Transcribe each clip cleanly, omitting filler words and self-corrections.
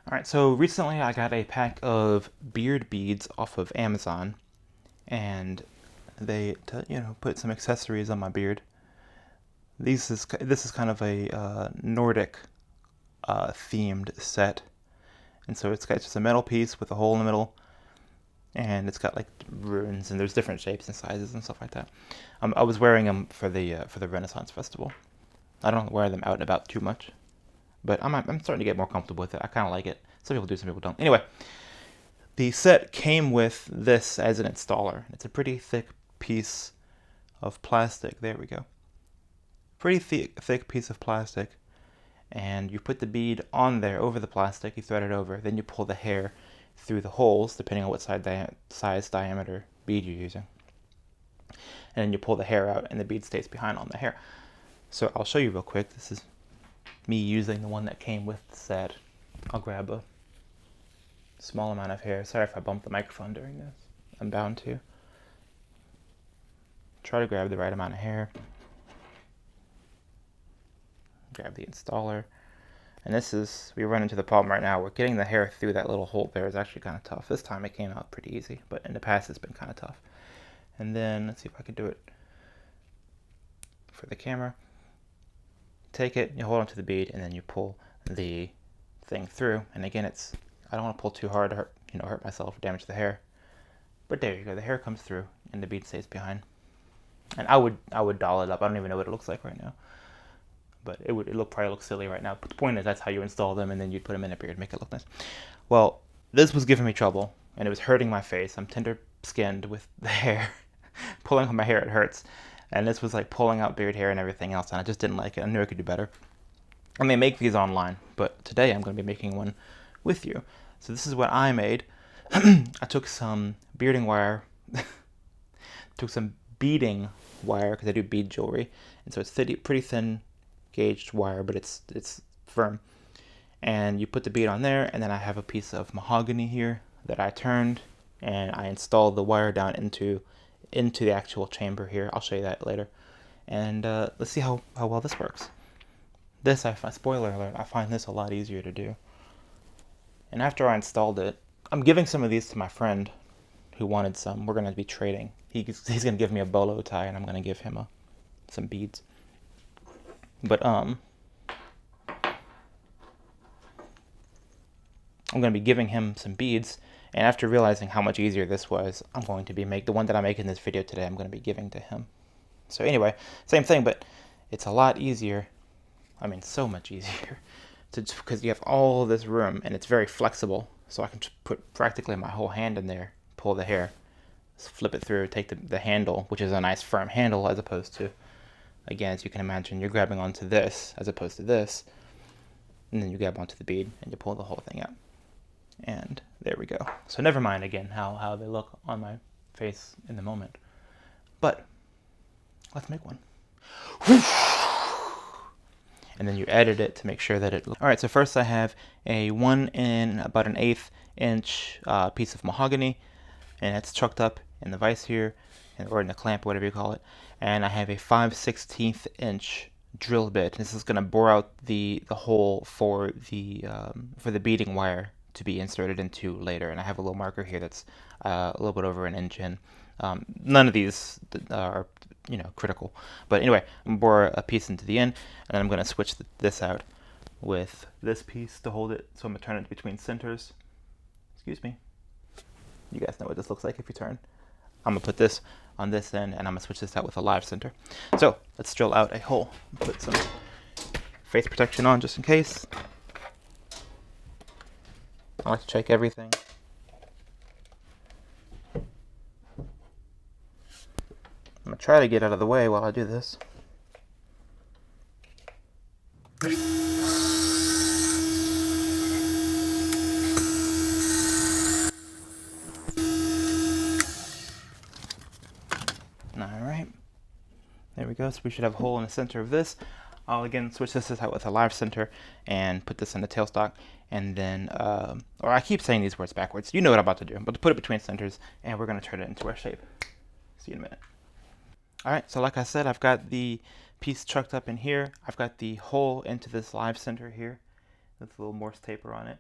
Alright, so recently I got a pack of beard beads off of Amazon, and they, put some accessories on my beard. This is kind of a Nordic themed set, and so it's got just a metal piece with a hole in the middle, and it's got like runes, and there's different shapes and sizes and stuff like that. I was wearing them for the Renaissance Festival. I don't wear them out and about too much, but I'm starting to get more comfortable with it. I kind of like it. Some people do, some people don't. Anyway, the set came with this as an installer. It's a pretty thick piece of plastic. There we go. Pretty thick piece of plastic. And you put the bead on there over the plastic. You thread it over. Then you pull the hair through the holes, depending on what size diameter bead you're using. And then you pull the hair out, and the bead stays behind on the hair. So I'll show you real quick. This is me using the one that came with the set. I'll grab a small amount of hair. Sorry if I bump the microphone during this. I'm bound to. Try to grab the right amount of hair. Grab the installer. And we run into the problem right now. We're getting the hair through that little hole there is actually kind of tough. This time it came out pretty easy, but in the past it's been kind of tough. And then, let's see if I can do it for the camera. Take it, you hold onto the bead, and then you pull the thing through. And again, I don't want to pull too hard to hurt myself or damage the hair. But there you go, the hair comes through and the bead stays behind. And I would doll it up. I don't even know what it looks like right now. But it would probably look silly right now. But the point is, that's how you install them, and then you'd put them in a beard, make it look nice. Well, this was giving me trouble, and it was hurting my face. I'm tender-skinned with the hair. Pulling on my hair, it hurts. And this was like pulling out beard hair and everything else, and I just didn't like it. I knew I could do better. And they make these online, but today I'm going to be making one with you. So this is what I made. I took some bearding wire, took some beading wire, because I do bead jewelry, and so it's pretty thin gauged wire, but it's firm. And you put the bead on there, and then I have a piece of mahogany here that I turned, and I installed the wire down into the actual chamber here. I'll show you that later. And let's see how well this works. Spoiler alert, I find this a lot easier to do. And after I installed it, I'm giving some of these to my friend who wanted some. We're going to be trading. He's going to give me a bolo tie, and I'm going to give him some beads. But I'm going to be giving him some beads, and after realizing how much easier this was, I'm going to be the one that I make in this video today, I'm going to be giving to him. So anyway, same thing, but it's a lot easier. I mean, so much easier, because you have all this room, and it's very flexible. So I can put practically my whole hand in there, pull the hair, flip it through, take the handle, which is a nice firm handle, as opposed to, again, as you can imagine, you're grabbing onto this as opposed to this, and then you grab onto the bead and you pull the whole thing out. And there we go. So never mind again how they look on my face in the moment. But let's make one. And then you edit it to make sure that it... Alright, so first I have a 1 and about an 1/8 inch piece of mahogany, and it's chucked up in the vise here, or in the clamp, whatever you call it. And I have a 5/16 inch drill bit. This is going to bore out the hole for the beading wire to be inserted into later. And I have a little marker here that's a little bit over an inch in. None of these are critical, but anyway, I'm going to bore a piece into the end, and then I'm going to switch this out with this piece to hold it. So I'm going to turn it between centers. Excuse me. You guys know what this looks like if you turn. I'm going to put this on this end, and I'm going to switch this out with a live center. So let's drill out a hole. Put some face protection on just in case. I like to check everything. I'm going to try to get out of the way while I do this. Alright. There we go. So we should have a hole in the center of this. I'll again switch this out with a live center and put this in the tailstock. And then, or I keep saying these words backwards. You know what I'm about to do. I'm about to put it between centers, and we're going to turn it into our shape. See you in a minute. Alright, so like I said, I've got the piece chucked up in here. I've got the hole into this live center here with a little Morse taper on it.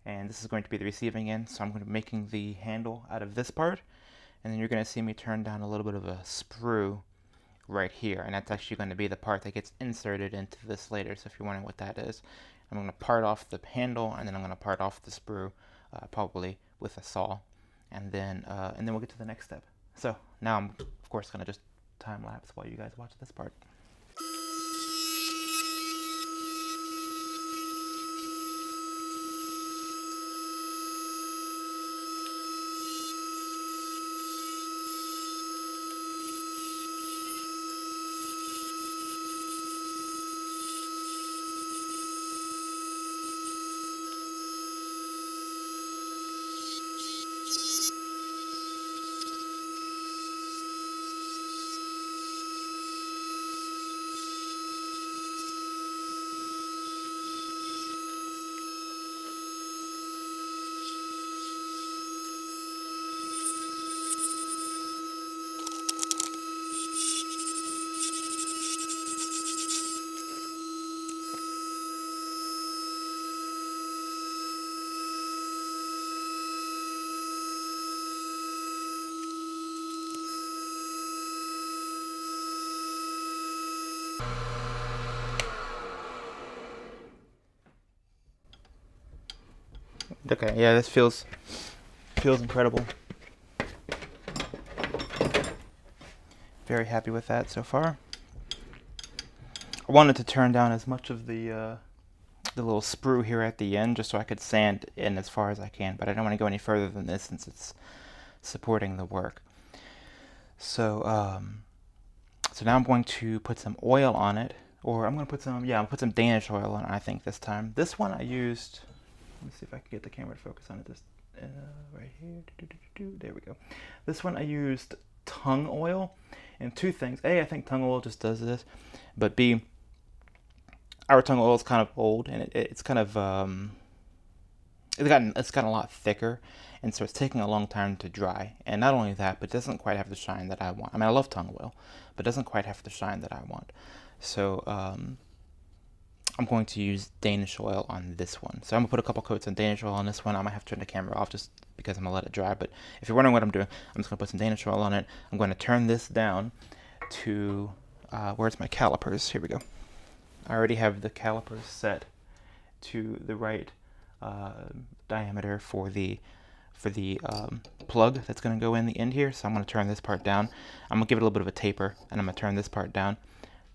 and this is going to be the receiving end, so I'm going to be making the handle out of this part, and then you're going to see me turn down a little bit of a sprue right here, and that's actually going to be the part that gets inserted into this later. So if you're wondering what that is, I'm going to part off the handle, and then I'm going to part off the sprue, probably with a saw, and then we'll get to the next step. So now I'm of course going to just time lapse while you guys watch this part. Okay, yeah, this feels incredible. Very happy with that so far. I wanted to turn down as much of the little sprue here at the end just so I could sand in as far as I can, but I don't want to go any further than this since it's supporting the work. So so now I'm going to put some oil on it, or I'm going to put some, I'll put some Danish oil on it, I think, this time. This one I used, let me see if I can get the camera to focus on it, this right here, there we go. This one I used tung oil, and two things. A, I think tung oil just does this, but B, our tung oil is kind of old, and it's kind of it's gotten a lot thicker, and so it's taking a long time to dry. And not only that, but it doesn't quite have the shine that I want. I mean, I love tung oil, but it doesn't quite have the shine that I want. So I'm going to use Danish oil on this one. So I'm gonna put a couple coats of Danish oil on this one. I might have to turn the camera off just because I'm gonna let it dry. But if you're wondering what I'm doing, I'm just gonna put some Danish oil on it. I'm going to turn this down to where's my calipers? Here we go. I already have the calipers set to the right diameter for the plug that's going to go in the end here. So I'm going to turn this part down. I'm going to give it a little bit of a taper, and I'm going to turn this part down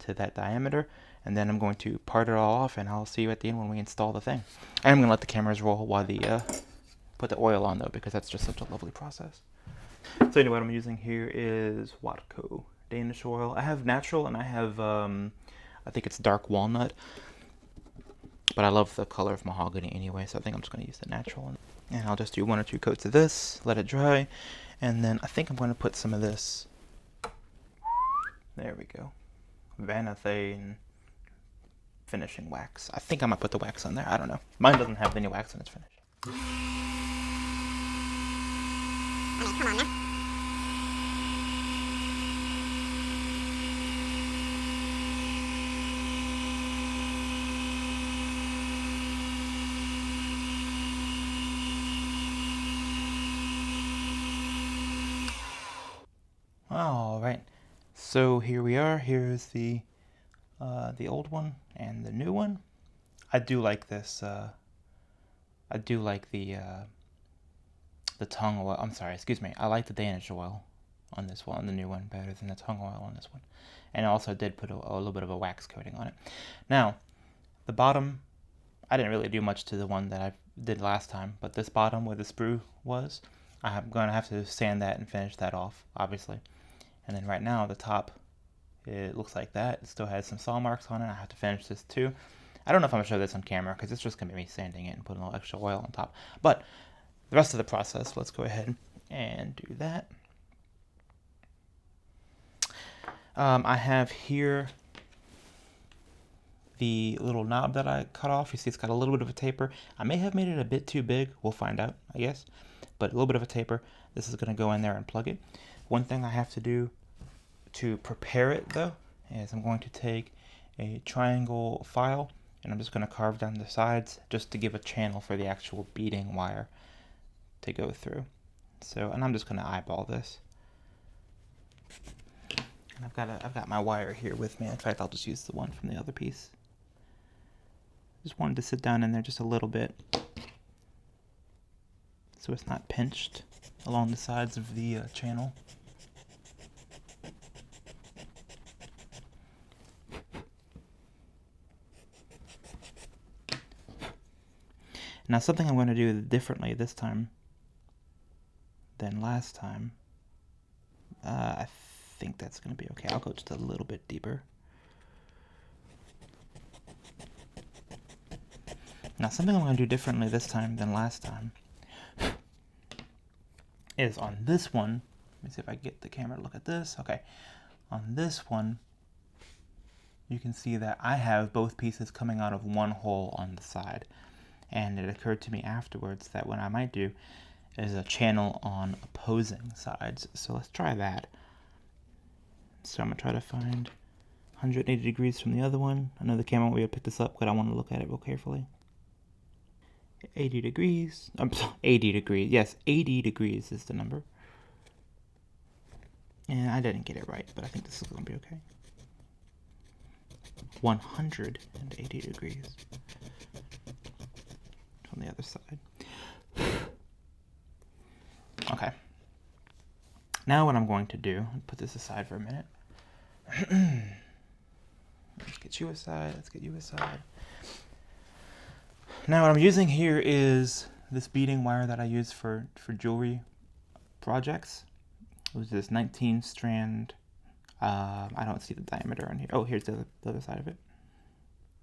to that diameter, and then I'm going to part it all off, and I'll see you at the end when we install the thing. I'm going to let the cameras roll while put the oil on though, because that's just such a lovely process. So anyway, what I'm using here is Watco Danish oil. I have natural, and I have I think it's dark walnut, but I love the color of mahogany anyway, so I think I'm just going to use the natural one. And I'll just do 1 or 2 coats of this, let it dry, and then I think I'm going to put some of this, there we go, Vanathane finishing wax. I think I might put the wax on there, I don't know. Mine doesn't have any wax in its finish. I mean, come on now. All right, so here we are. Here's the old one and the new one. I do like this. I do like the tung oil. I'm sorry, excuse me. I like the Danish oil on this one, the new one, better than the tung oil on this one. And I also did put a little bit of a wax coating on it. Now, the bottom, I didn't really do much to the one that I did last time, but this bottom where the sprue was, I'm going to have to sand that and finish that off, obviously. And then right now, the top, it looks like that. It still has some saw marks on it. I have to finish this too. I don't know if I'm going to show this on camera because it's just going to be me sanding it and putting a little extra oil on top. But the rest of the process, let's go ahead and do that. I have here the little knob that I cut off. You see it's got a little bit of a taper. I may have made it a bit too big. We'll find out, I guess. But a little bit of a taper. This is going to go in there and plug it. One thing I have to do to prepare it, though, is I'm going to take a triangle file And I'm just going to carve down the sides just to give a channel for the actual beading wire to go through. So, and I'm just going to eyeball this. And I've got my wire here with me. In fact, I'll just use the one from the other piece. Just wanted to sit down in there just a little bit so it's not pinched along the sides of the channel. Now, something I'm going to do differently this time than last time. I think that's going to be okay. I'll go just a little bit deeper. Now, something I'm going to do differently this time than last time is on this one. Let me see if I can get the camera to look at this. Okay. On this one, you can see that I have both pieces coming out of one hole on the side. And it occurred to me afterwards that what I might do is a channel on opposing sides. So let's try that. So I'm going to try to find 180 degrees from the other one. I know the camera won't be able to pick this up, but I want to look at it real carefully. 80 degrees. I'm sorry, 80 degrees. Yes, 80 degrees is the number. And I didn't get it right, but I think this is going to be okay. 180 degrees from the other side. Okay. Now what I'm going to do, put this aside for a minute. Let's get you aside. Let's get you aside. Now what I'm using here is this beading wire that I use for jewelry projects. It was this 19 strand. I don't see the diameter on here. Oh, here's the other side of it.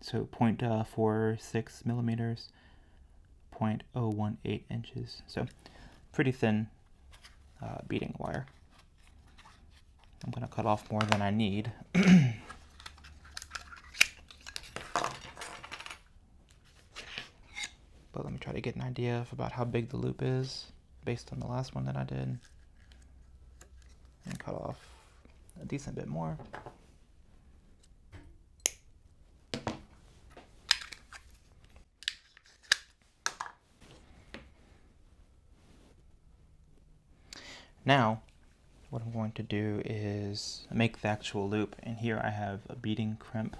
So 0.46 millimeters, 0.018 inches. So pretty thin beading wire. I'm going to cut off more than I need. But let me try to get an idea of about how big the loop is based on the last one that I did. And cut off a decent bit more. Now, what I'm going to do is make the actual loop, and here I have a beading crimp.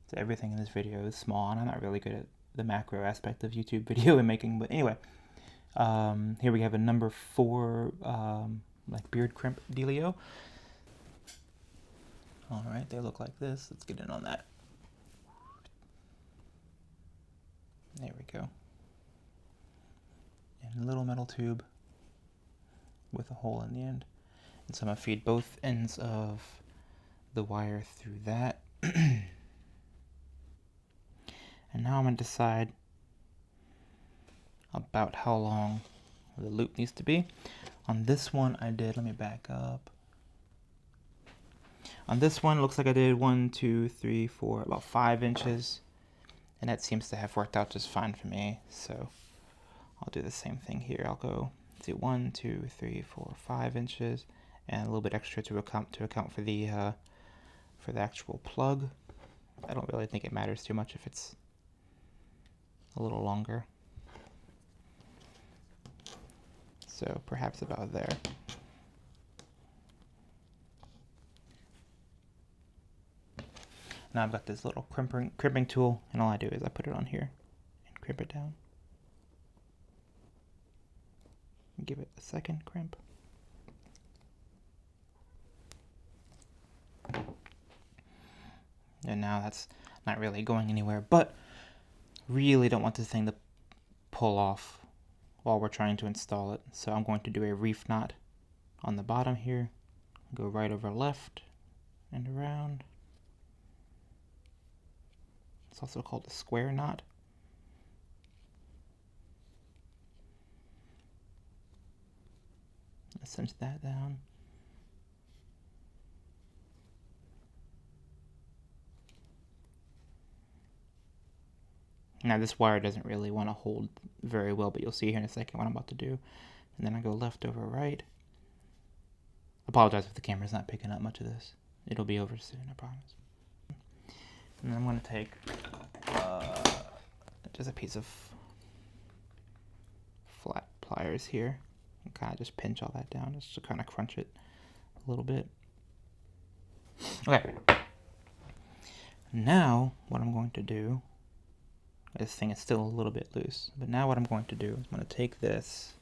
So everything in this video is small, and I'm not really good at the macro aspect of YouTube video and making, but anyway, here we have a number 4 like beard crimp dealio. All right, they look like this. Let's get in on that. There we go. And a little metal tube with a hole in the end. And so I'm going to feed both ends of the wire through that. And now I'm going to decide about how long the loop needs to be. On this one I did, let me back up. On this one, it looks like I did 1, 2, 3, 4, about 5 inches. And that seems to have worked out just fine for me. So I'll do the same thing here. I'll go do 1, 2, 3, 4, 5 inches, and a little bit extra to account for the actual plug. I don't really think it matters too much if it's a little longer. So perhaps about there. Now I've got this little crimping tool, and all I do is I put it on here and crimp it down. Give it a second crimp. And now that's not really going anywhere, but really don't want this thing to pull off while we're trying to install it. So I'm going to do a reef knot on the bottom here. Go right over left and around. It's also called a square knot. Cinch that down. Now this wire doesn't really want to hold very well, but you'll see here in a second what I'm about to do. And then I go left over right. Apologize if the camera's not picking up much of this. It'll be over soon, I promise. And I'm going to take just a piece of flat pliers here and kind of just pinch all that down just to kind of crunch it a little bit. Okay. Now what I'm going to do, this thing is still a little bit loose, but now what I'm going to do is I'm going to take this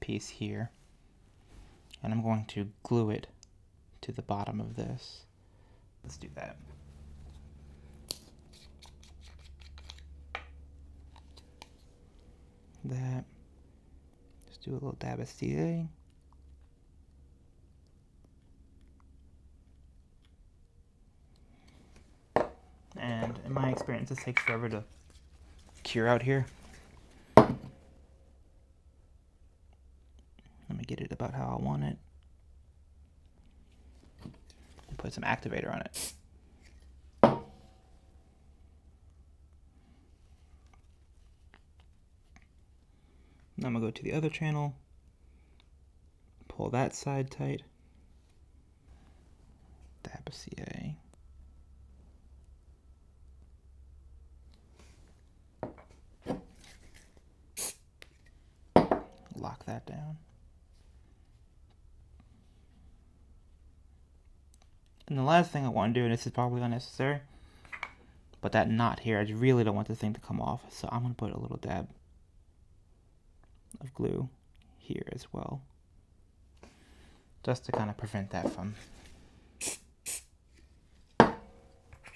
piece here and I'm going to glue it to the bottom of this. Let's do that. Just do a little dab of CA. And in my experience, this takes forever to cure out here. Let me get it about how I want it. And put some activator on it. Now I'm going to go to the other channel, pull that side tight, dab of CA. Lock that down. And the last thing I want to do, and this is probably unnecessary, but that knot here, I really don't want this thing to come off, so I'm going to put a little dab of glue here as well, just to kind of prevent that from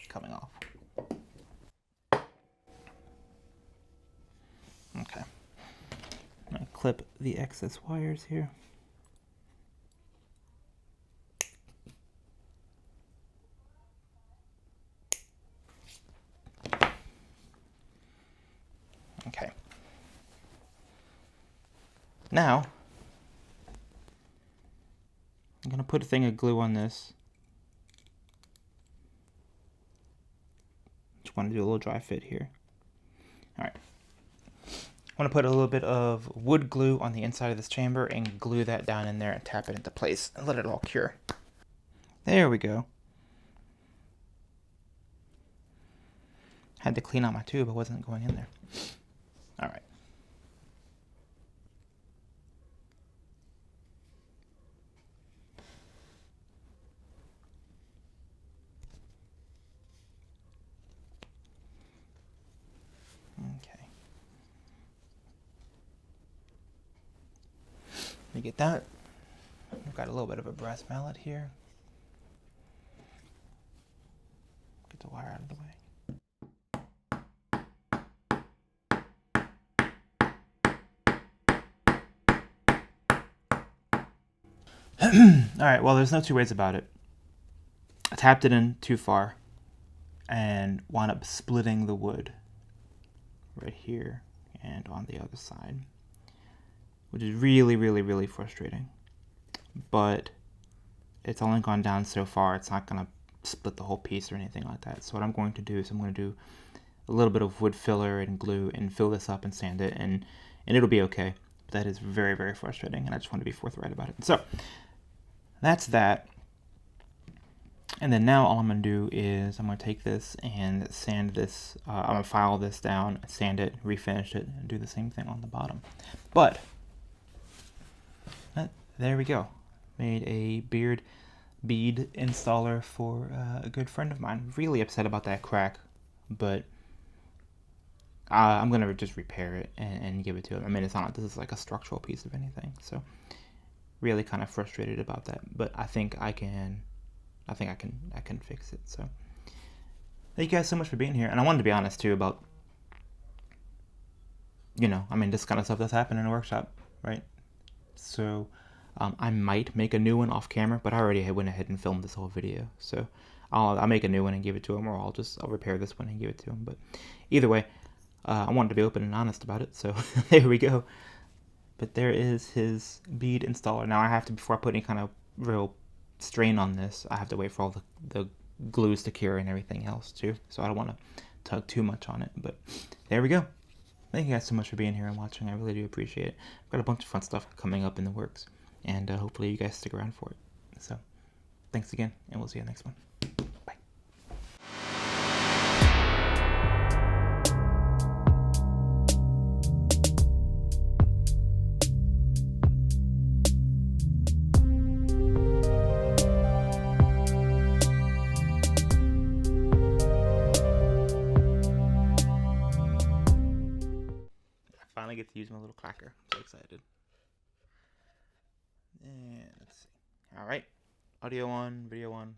coming off. Okay. I'm going to clip the excess wires here. Okay. Now, I'm going to put a thing of glue on this. Just want to do a little dry fit here. All right. I'm going to put a little bit of wood glue on the inside of this chamber and glue that down in there and tap it into place and let it all cure. There we go. Had to clean out my tube, it wasn't going in there. All right. Okay. Let me get that. I've got a little bit of a brass mallet here. Get the wire out of the way. Alright, well, there's no two ways about it. I tapped it in too far and wound up splitting the wood right here and on the other side, which is really, really, really frustrating. But it's only gone down so far. It's not going to split the whole piece or anything like that. So what I'm going to do is I'm going to do a little bit of wood filler and glue and fill this up and sand it, and it'll be okay. But that is very, very frustrating, and I just want to be forthright about it. So that's that. And then now all I'm going to do is I'm going to take this and sand this. I'm going to file this down, sand it, refinish it, and do the same thing on the bottom. But there we go. Made a bead installer for a good friend of mine. Really upset about that crack, but I'm going to just repair it and give it to him. I mean, it's not like this is like a structural piece of anything, so really kind of frustrated about that. But I think I can fix it. So thank you guys so much for being here. And I wanted to be honest too about, I mean, this kind of stuff does happen in a workshop, right? So I might make a new one off camera, but I already went ahead and filmed this whole video. So I'll make a new one and give it to him, or I'll repair this one and give it to him. But either way, I wanted to be open and honest about it. So there we go. But there is his bead installer. Now I have to, before I put any kind of real strain on this, I have to wait for all the glues to cure and everything else too. So I don't want to tug too much on it. But there we go. Thank you guys so much for being here and watching. I really do appreciate it. I've got a bunch of fun stuff coming up in the works, and hopefully you guys stick around for it. So thanks again, and we'll see you next one. Bye. to use my little clacker. I'm so excited. And let's see. All right. Audio on, video on.